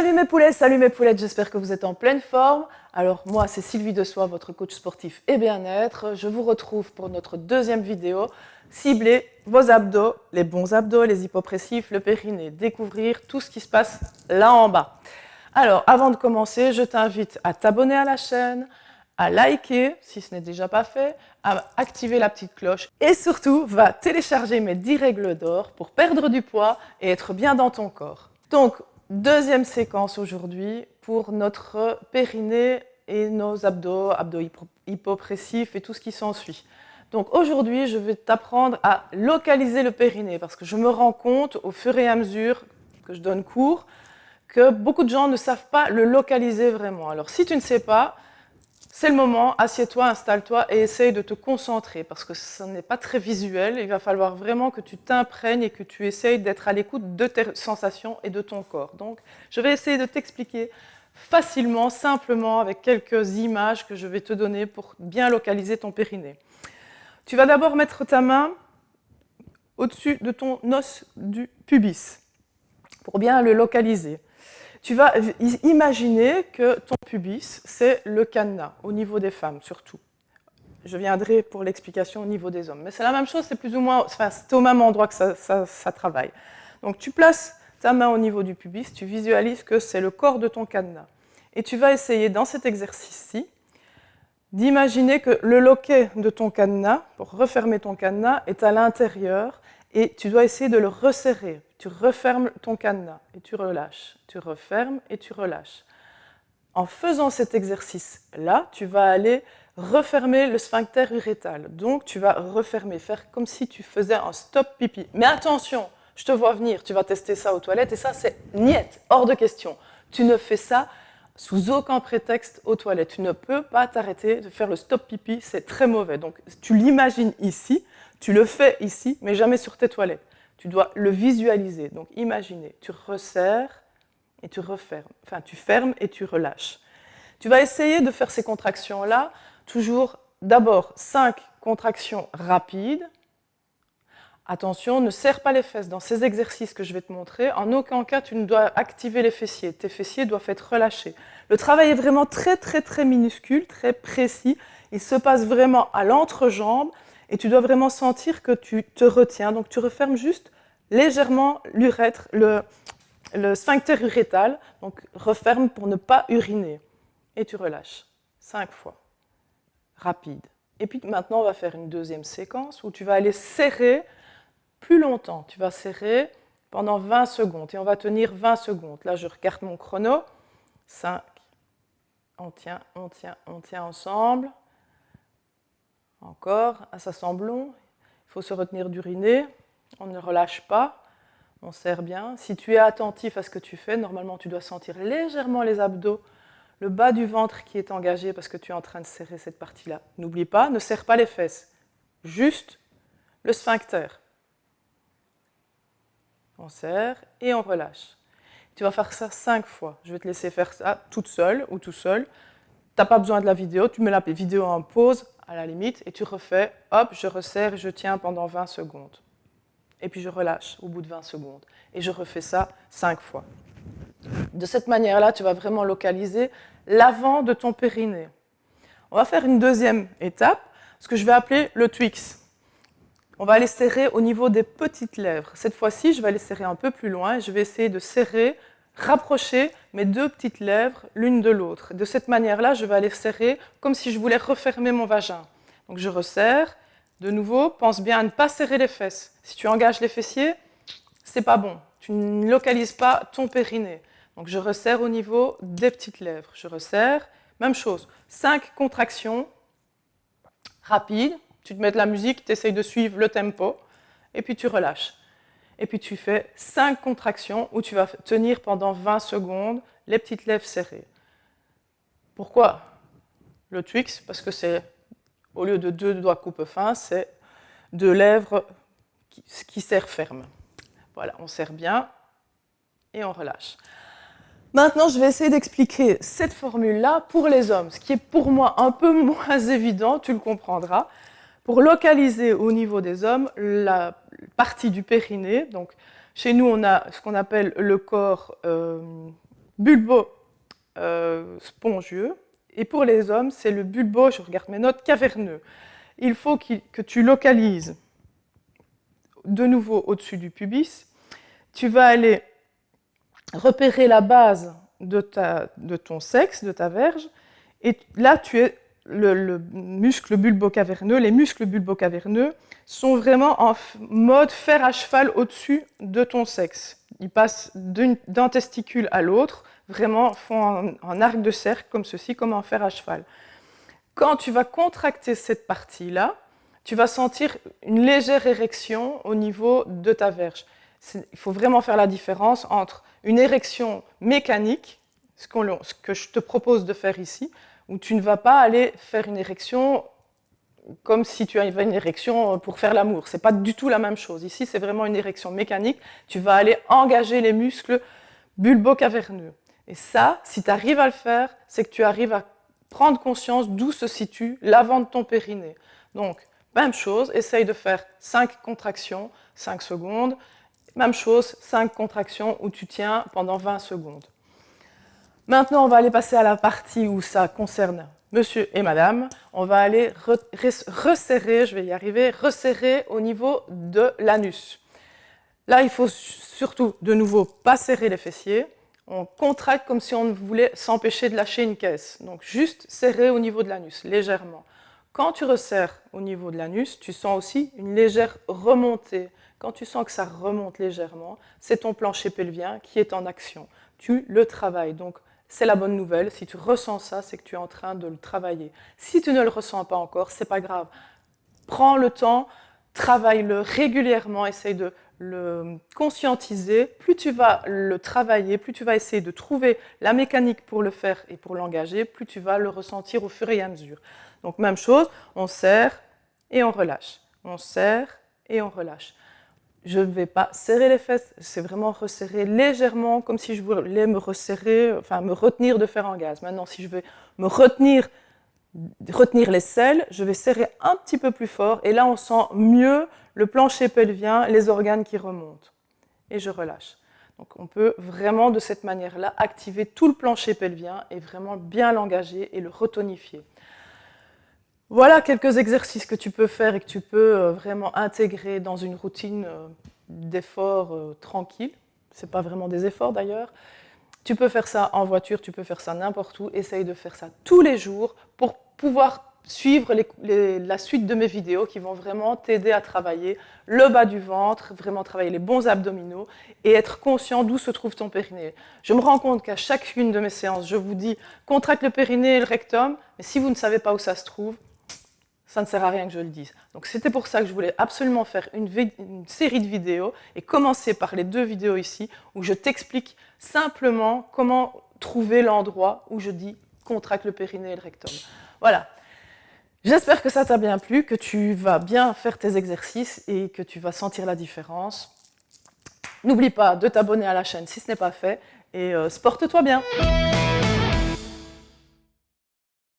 Salut mes poulets, salut mes poulettes, j'espère que vous êtes en pleine forme. Alors moi c'est Sylvie Dessois, votre coach sportif et bien-être. Je vous retrouve pour notre deuxième vidéo. Cibler vos abdos, les bons abdos, les hypopressifs, le périnée. Découvrir tout ce qui se passe là en bas. Alors avant de commencer, je t'invite à t'abonner à la chaîne, à liker si ce n'est déjà pas fait, à activer la petite cloche et surtout va télécharger mes 10 règles d'or pour perdre du poids et être bien dans ton corps. Donc deuxième séquence aujourd'hui pour notre périnée et nos abdos, hypopressifs et tout ce qui s'ensuit. Donc aujourd'hui, je vais t'apprendre à localiser le périnée parce que je me rends compte au fur et à mesure que je donne cours que beaucoup de gens ne savent pas le localiser vraiment. Alors si tu ne sais pas, c'est le moment, assieds-toi, installe-toi et essaye de te concentrer parce que ce n'est pas très visuel. Il va falloir vraiment que tu t'imprègnes et que tu essayes d'être à l'écoute de tes sensations et de ton corps. Donc, je vais essayer de t'expliquer facilement, simplement, avec quelques images que je vais te donner pour bien localiser ton périnée. Tu vas d'abord mettre ta main au-dessus de ton os du pubis pour bien le localiser. Tu vas imaginer que ton pubis, c'est le cadenas, au niveau des femmes surtout. Je viendrai pour l'explication au niveau des hommes. Mais c'est la même chose, c'est plus ou moins, enfin, c'est au même endroit que ça travaille. Donc tu places ta main au niveau du pubis, tu visualises que c'est le corps de ton cadenas. Et tu vas essayer dans cet exercice-ci d'imaginer que le loquet de ton cadenas, pour refermer ton cadenas, est à l'intérieur et tu dois essayer de le resserrer. Tu refermes ton cadenas et tu relâches. Tu refermes et tu relâches. En faisant cet exercice-là, tu vas aller refermer le sphincter urétal. Donc, tu vas refermer, faire comme si tu faisais un stop pipi. Mais attention, je te vois venir, tu vas tester ça aux toilettes et ça, c'est niet, hors de question. Tu ne fais ça sous aucun prétexte aux toilettes. Tu ne peux pas t'arrêter de faire le stop pipi, c'est très mauvais. Donc, tu l'imagines ici, tu le fais ici, mais jamais sur tes toilettes. Tu dois le visualiser. Donc, imaginer, tu resserres et tu refermes. Enfin, tu fermes et tu relâches. Tu vas essayer de faire ces contractions-là, toujours d'abord 5 contractions rapides. Attention, ne serre pas les fesses dans ces exercices que je vais te montrer. En aucun cas, tu ne dois activer les fessiers. Tes fessiers doivent être relâchés. Le travail est vraiment très, très, très minuscule, très précis. Il se passe vraiment à l'entrejambe et tu dois vraiment sentir que tu te retiens. Donc, tu refermes juste légèrement l'urètre, le sphincter urétal. Donc, referme pour ne pas uriner. Et tu relâches 5 fois. Rapide. Et puis maintenant, on va faire une deuxième séquence où tu vas aller serrer plus longtemps. Tu vas serrer pendant 20 secondes et on va tenir 20 secondes. Là, je regarde mon chrono. 5. On tient, on tient, on tient ensemble. Encore. Ah, ça semble long. Il faut se retenir d'uriner. On ne relâche pas. On serre bien. Si tu es attentif à ce que tu fais, normalement, tu dois sentir légèrement les abdos, le bas du ventre qui est engagé parce que tu es en train de serrer cette partie-là. N'oublie pas, ne serre pas les fesses. Juste le sphincter. On serre et on relâche. Tu vas faire ça 5 fois. Je vais te laisser faire ça toute seule ou tout seul. Tu n'as pas besoin de la vidéo, tu mets la vidéo en pause à la limite et tu refais, hop, je resserre et je tiens pendant 20 secondes. Et puis je relâche au bout de 20 secondes. Et je refais ça 5 fois. De cette manière-là, tu vas vraiment localiser l'avant de ton périnée. On va faire une deuxième étape, ce que je vais appeler le Twix. On va aller serrer au niveau des petites lèvres. Cette fois-ci, je vais aller serrer un peu plus loin et je vais essayer de serrer, rapprocher mes 2 petites lèvres l'une de l'autre. De cette manière-là, je vais aller serrer comme si je voulais refermer mon vagin. Donc je resserre. De nouveau, pense bien à ne pas serrer les fesses. Si tu engages les fessiers, c'est pas bon. Tu ne localises pas ton périnée. Donc je resserre au niveau des petites lèvres. Je resserre. Même chose. 5 contractions rapides. Tu te mets de la musique, tu essayes de suivre le tempo, et puis tu relâches. Et puis tu fais 5 contractions où tu vas tenir pendant 20 secondes les petites lèvres serrées. Pourquoi le Twix? Parce que c'est, au lieu de 2 doigts coupe-fin, c'est 2 lèvres qui serrent ferme. Voilà, on serre bien et on relâche. Maintenant, je vais essayer d'expliquer cette formule-là pour les hommes, ce qui est pour moi un peu moins évident, tu le comprendras. Pour localiser au niveau des hommes la partie du périnée, donc chez nous on a ce qu'on appelle le corps bulbo-spongieux. Et pour les hommes, c'est le bulbo, je regarde mes notes, caverneux. Il faut que tu localises de nouveau au-dessus du pubis. Tu vas aller repérer la base de ton sexe, de ta verge, et là, tu es le muscle bulbo-caverneux. Les muscles bulbo-caverneux sont vraiment en mode fer à cheval au-dessus de ton sexe. Ils passent d'un testicule à l'autre, vraiment font un arc de cercle comme ceci, comme un fer à cheval. Quand tu vas contracter cette partie-là, tu vas sentir une légère érection au niveau de ta verge. Il faut vraiment faire la différence entre une érection mécanique, ce que je te propose de faire ici, où tu ne vas pas aller faire une érection comme si tu avais une érection pour faire l'amour. Ce n'est pas du tout la même chose. Ici, c'est vraiment une érection mécanique. Tu vas aller engager les muscles bulbo-caverneux. Et ça, si tu arrives à le faire, c'est que tu arrives à prendre conscience d'où se situe l'avant de ton périnée. Donc, même chose, essaye de faire 5 contractions, 5 secondes. Même chose, 5 contractions où tu tiens pendant 20 secondes. Maintenant, on va aller passer à la partie où ça concerne monsieur et madame. On va aller resserrer, je vais y arriver, resserrer au niveau de l'anus. Là, il faut surtout, de nouveau, pas serrer les fessiers. On contracte comme si on voulait s'empêcher de lâcher une caisse. Donc, juste serrer au niveau de l'anus, légèrement. Quand tu resserres au niveau de l'anus, tu sens aussi une légère remontée. Quand tu sens que ça remonte légèrement, c'est ton plancher pelvien qui est en action. Tu le travailles. Donc, c'est la bonne nouvelle. Si tu ressens ça, c'est que tu es en train de le travailler. Si tu ne le ressens pas encore, ce n'est pas grave. Prends le temps, travaille-le régulièrement, essaye de le conscientiser. Plus tu vas le travailler, plus tu vas essayer de trouver la mécanique pour le faire et pour l'engager, plus tu vas le ressentir au fur et à mesure. Donc, même chose, on serre et on relâche. On serre et on relâche. Je ne vais pas serrer les fesses, c'est vraiment resserrer légèrement, comme si je voulais me resserrer, enfin me retenir de faire un gaz. Maintenant, si je veux me retenir les selles, je vais serrer un petit peu plus fort, et là, on sent mieux le plancher pelvien, les organes qui remontent. Et je relâche. Donc, on peut vraiment, de cette manière-là, activer tout le plancher pelvien et vraiment bien l'engager et le retonifier. Voilà quelques exercices que tu peux faire et que tu peux vraiment intégrer dans une routine d'efforts tranquille. Ce n'est pas vraiment des efforts d'ailleurs. Tu peux faire ça en voiture, tu peux faire ça n'importe où. Essaye de faire ça tous les jours pour pouvoir suivre la suite de mes vidéos qui vont vraiment t'aider à travailler le bas du ventre, vraiment travailler les bons abdominaux et être conscient d'où se trouve ton périnée. Je me rends compte qu'à chacune de mes séances, je vous dis contracte le périnée et le rectum, mais si vous ne savez pas où ça se trouve, ça ne sert à rien que je le dise. Donc c'était pour ça que je voulais absolument faire une série de vidéos et commencer par les 2 vidéos ici où je t'explique simplement comment trouver l'endroit où je dis contracte le périnée et le rectum. Voilà. J'espère que ça t'a bien plu, que tu vas bien faire tes exercices et que tu vas sentir la différence. N'oublie pas de t'abonner à la chaîne si ce n'est pas fait et sporte-toi bien.